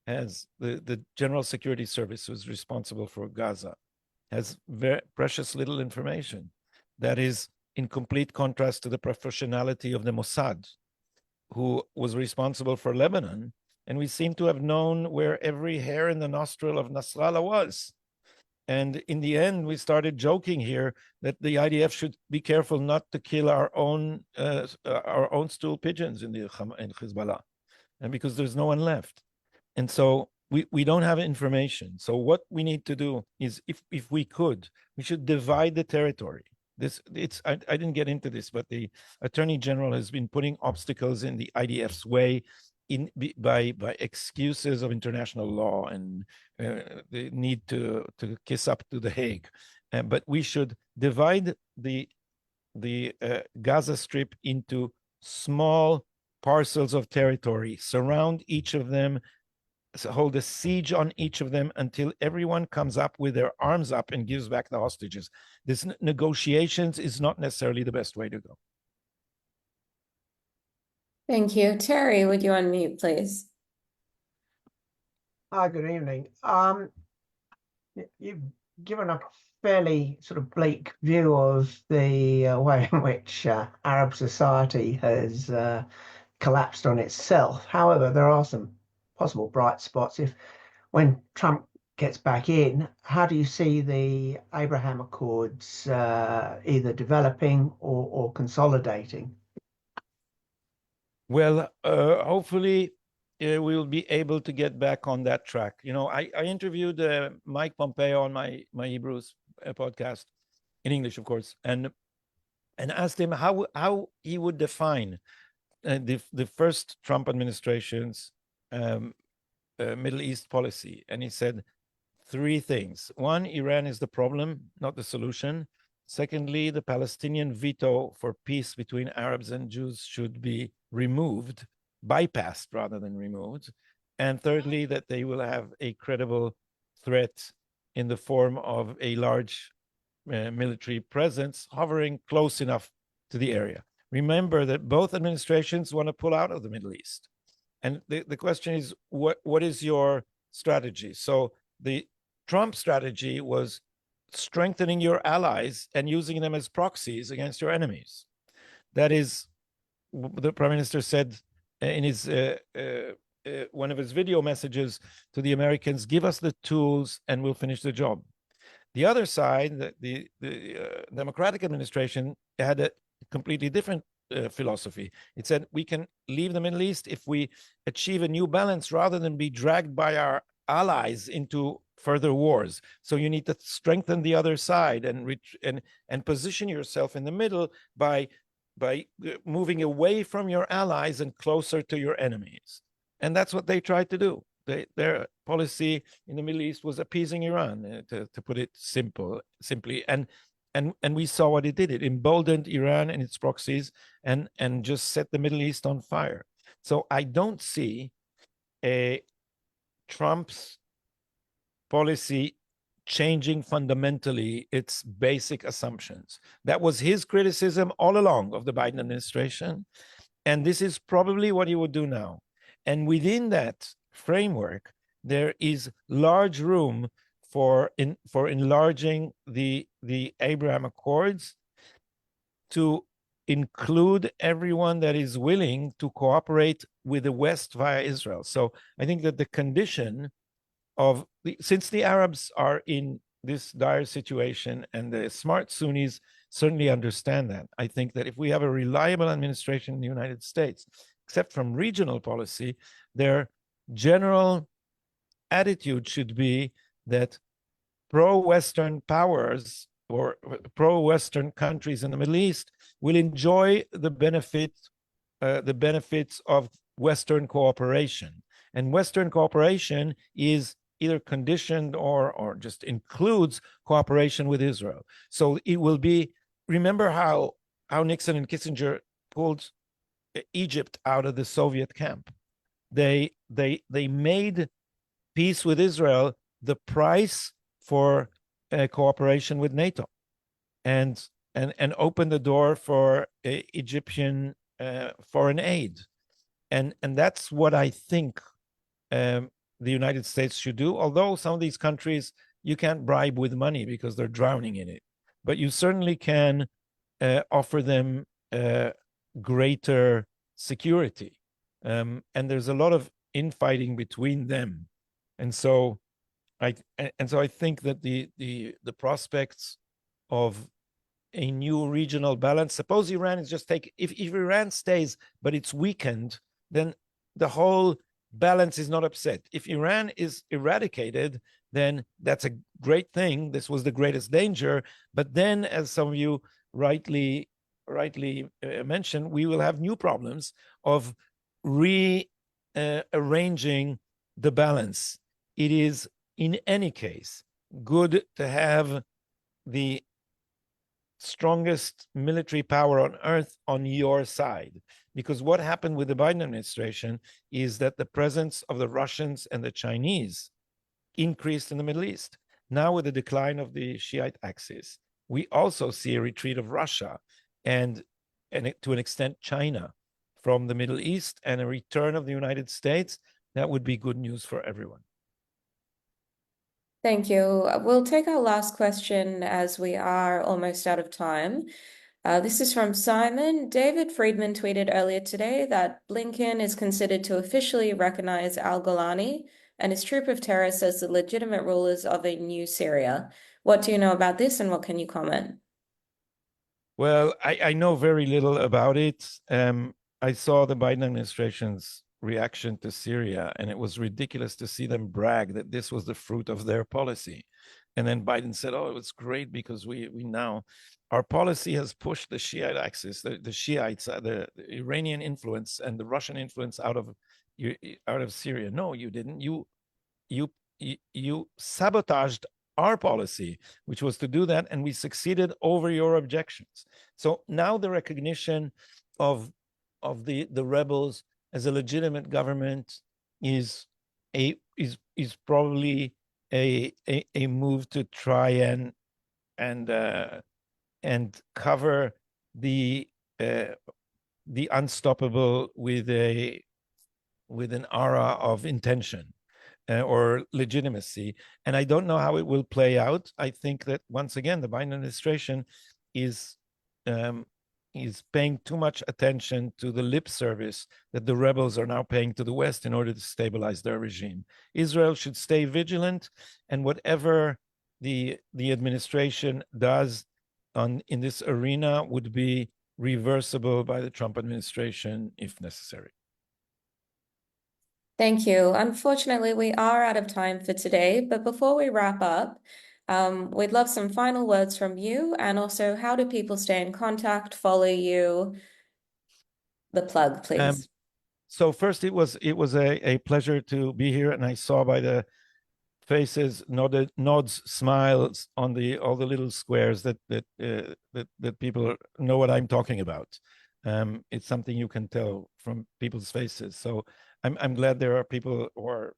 has the General Security Service, who's responsible for Gaza, has very precious little information that is in complete contrast to the professionality of the Mossad, who was responsible for Lebanon. And we seem to have known where every hair in the nostril of Nasrallah was. And in the end, we started joking here that the IDF should be careful not to kill our own stool pigeons in Hezbollah, and because there's no one left. And so we don't have information. So what we need to do is, if we could, we should divide the territory. I didn't get into this, but the Attorney General has been putting obstacles in the IDF's way by excuses of international law and the need to kiss up to The Hague. But we should divide the the Gaza Strip into small parcels of territory, surround each of them, hold a siege on each of them until everyone comes up with their arms up and gives back the hostages. This negotiations is not necessarily the best way to go. Thank you. Terry, would you unmute, please? Hi, good evening. You've given a fairly sort of bleak view of the way in which Arab society has collapsed on itself. However, there are some possible bright spots. When Trump gets back in, how do you see the Abraham Accords either developing or consolidating? Well, hopefully we will be able to get back on that track. You know, I interviewed Mike Pompeo on my Hebrews podcast in English, of course, and asked him how he would define the first Trump administration's Middle East policy, and he said three things. One, Iran is the problem, not the solution. Secondly, the Palestinian veto for peace between Arabs and Jews should be removed, bypassed rather than removed. And thirdly, that they will have a credible threat in the form of a large military presence hovering close enough to the area. Remember that both administrations want to pull out of the Middle East. And the question is, what is your strategy? So the Trump strategy was strengthening your allies and using them as proxies against your enemies. That is, the Prime Minister said in his one of his video messages to the Americans, give us the tools and we'll finish the job. The other side, the Democratic administration, had a completely different philosophy. It said we can leave the Middle East if we achieve a new balance rather than be dragged by our allies into further wars. So you need to strengthen the other side and position yourself in the middle by moving away from your allies and closer to your enemies. And that's what they tried to do. Their policy in the Middle East was appeasing Iran, to put it simply. And we saw what it did. It emboldened Iran and its proxies and just set the Middle East on fire. So I don't see Trump's policy changing fundamentally its basic assumptions. That was his criticism all along of the Biden administration. And this is probably what he would do now. And within that framework, there is large room for enlarging the Abraham Accords to include everyone that is willing to cooperate with the West via Israel. So I think that the condition of since the Arabs are in this dire situation, and the smart Sunnis certainly understand that, I think that if we have a reliable administration in the United States, except from regional policy, their general attitude should be that pro-Western powers or pro-Western countries in the Middle East will enjoy the benefits of Western cooperation. And Western cooperation is either conditioned or just includes cooperation with Israel. So it will be, remember how Nixon and Kissinger pulled Egypt out of the Soviet camp. They made peace with Israel the price for cooperation with NATO, and opened the door for Egyptian foreign aid, and that's what I think the United States should do. Although some of these countries you can't bribe with money because they're drowning in it, but you certainly can offer them greater security, and there's a lot of infighting between them, and so I think that the prospects of a new regional balance. Suppose Iran is just if Iran stays, but it's weakened, then the whole balance is not upset. If Iran is eradicated, then that's a great thing. This was the greatest danger. But then, as some of you rightly mentioned, we will have new problems of rearranging the balance. It is, in any case, good to have the strongest military power on earth on your side. Because what happened with the Biden administration is that the presence of the Russians and the Chinese increased in the Middle East. Now, with the decline of the Shiite axis, we also see a retreat of Russia and to an extent China from the Middle East, and a return of the United States. That would be good news for everyone. Thank you. We'll take our last question as we are almost out of time. This is from Simon. David Friedman tweeted earlier today that Blinken is considered to officially recognize al-Golani and his troop of terrorists as the legitimate rulers of a new Syria. What do you know about this, and what can you comment? Well, I know very little about it. I saw the Biden administration's reaction to Syria, and it was ridiculous to see them brag that this was the fruit of their policy. And then Biden said, oh, it was great because we now, our policy has pushed the Shiite axis, the Shiites, the Iranian influence and the Russian influence out of Syria. No, you didn't. You sabotaged our policy, which was to do that, and we succeeded over your objections. So now the recognition of the rebels as a legitimate government is probably a move to try and cover the unstoppable with an aura of intention or legitimacy. And I don't know how it will play out. I think that once again, the Biden administration is paying too much attention to the lip service that the rebels are now paying to the West in order to stabilize their regime. Israel should stay vigilant, and whatever the administration does in this arena would be reversible by the Trump administration if necessary. Thank you. Unfortunately, we are out of time for today, but before we wrap up, we'd love some final words from you, and also how do people stay in contact, follow you? The plug, please. So first, it was a pleasure to be here, and I saw by the faces, nods, smiles on all the little squares that people know what I'm talking about. It's something you can tell from people's faces. So I'm glad there are people who are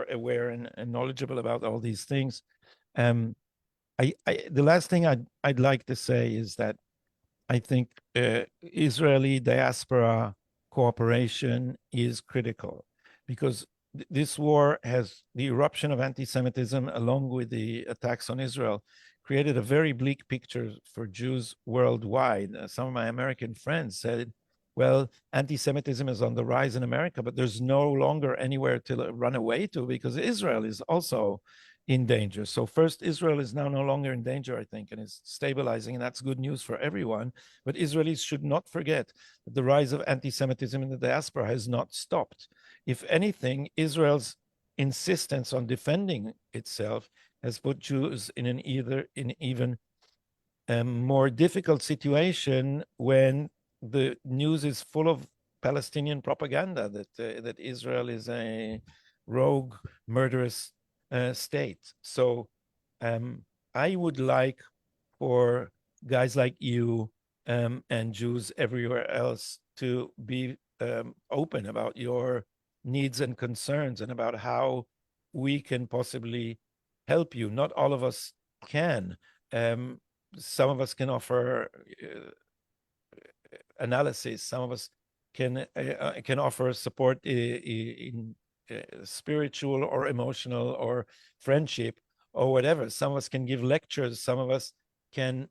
aware and knowledgeable about all these things. The last thing I'd like to say is that I think Israeli diaspora cooperation is critical, because this war has, the eruption of anti-Semitism along with the attacks on Israel created a very bleak picture for Jews worldwide. Some of my American friends said, well, anti-Semitism is on the rise in America, but there's no longer anywhere to run away to because Israel is also in danger. So first, Israel is now no longer in danger, I think, and is stabilizing, and that's good news for everyone. But Israelis should not forget that the rise of anti-Semitism in the diaspora has not stopped. If anything, Israel's insistence on defending itself has put Jews in an even more difficult situation when the news is full of Palestinian propaganda that Israel is a rogue, murderous state. So I would like for guys like you and Jews everywhere else to be open about your needs and concerns and about how we can possibly help you. Not all of us can. Some of us can offer analysis. Some of us can offer support in spiritual or emotional or friendship or whatever. Some of us can give lectures. Some of us can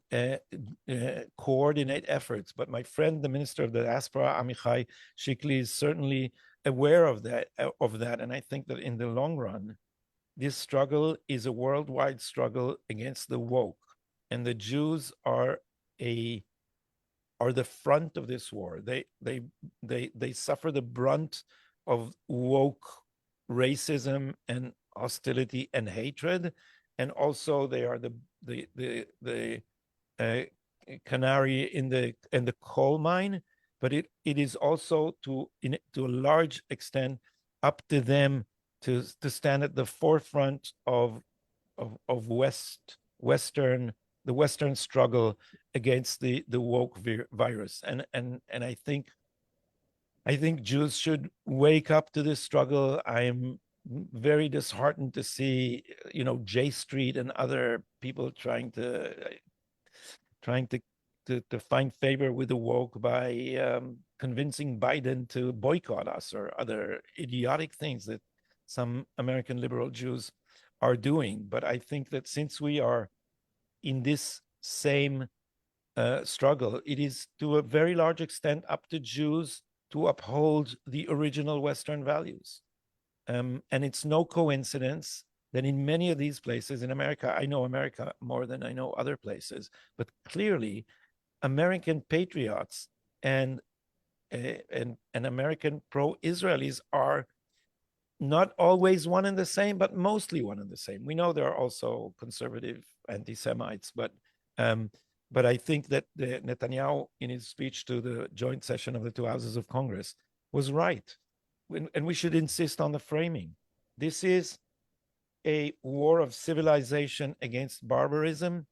coordinate efforts. But my friend, the Minister of the Diaspora, Amichai Shikli, is certainly aware of that. And I think that in the long run, this struggle is a worldwide struggle against the woke. And the Jews are the front of this war. They suffer the brunt of woke racism and hostility and hatred, and also they are the canary in the coal mine. But it is also to a large extent up to them to stand at the forefront of the Western struggle against the woke virus. And I think Jews should wake up to this struggle. I'm very disheartened to see, J Street and other people trying to find favor with the woke by convincing Biden to boycott us or other idiotic things that some American liberal Jews are doing. But I think that since we are in this same struggle, it is to a very large extent up to Jews to uphold the original Western values. And it's no coincidence that in many of these places in America, I know America more than I know other places, but clearly American patriots and American pro-Israelis are not always one and the same, but mostly one and the same. We know there are also conservative anti-Semites, but I think that Netanyahu, in his speech to the joint session of the two houses of Congress, was right. And we should insist on the framing. This is a war of civilization against barbarism.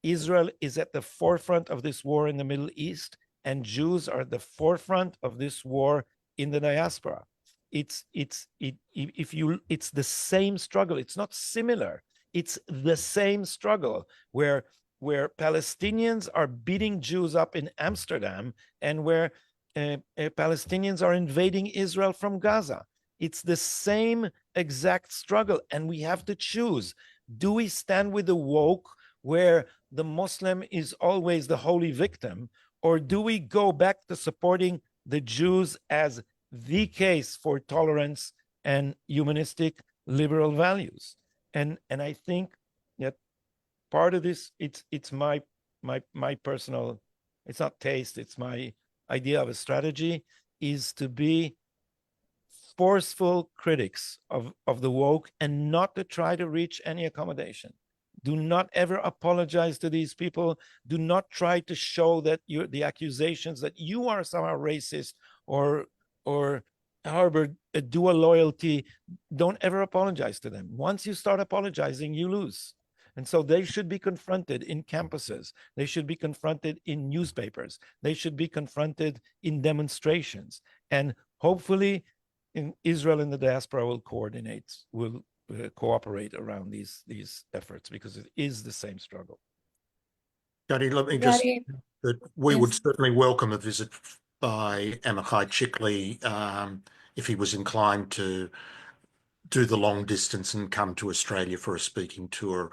Israel is at the forefront of this war in the Middle East, and Jews are at the forefront of this war in the diaspora. It's the same struggle. It's not similar. It's the same struggle where Palestinians are beating Jews up in Amsterdam and where Palestinians are invading Israel from Gaza. It's the same exact struggle, and we have to choose. Do we stand with the woke, where the Muslim is always the holy victim, or do we go back to supporting the Jews as the case for tolerance and humanistic liberal values? And I think that part of this, it's my personal, it's not taste, it's my idea of a strategy, is to be forceful critics of the woke and not to try to reach any accommodation. Do not ever apologize to these people. Do not try to show that the accusations that you are somehow racist or harbor a dual loyalty. Don't ever apologize to them. Once you start apologizing, you lose. And so they should be confronted in campuses. They should be confronted in newspapers. They should be confronted in demonstrations. And hopefully, in Israel and the diaspora will cooperate around these efforts, because it is the same struggle. Gadi, let me just, Gadi, that we yes. would certainly welcome a visit by Amichai Chikli if he was inclined to do the long distance and come to Australia for a speaking tour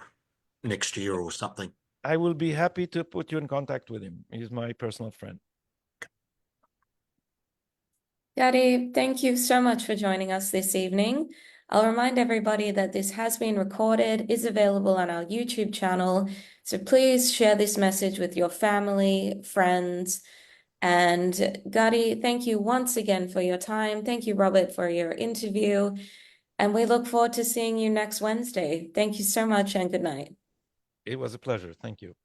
next year or something. I will be happy to put you in contact with him. He's my personal friend. Gadi, thank you so much for joining us this evening. I'll remind everybody that this has been recorded, is available on our YouTube channel. So please share this message with your family, friends. And Gadi, thank you once again for your time. Thank you, Robert, for your interview. And we look forward to seeing you next Wednesday. Thank you so much and good night. It was a pleasure. Thank you.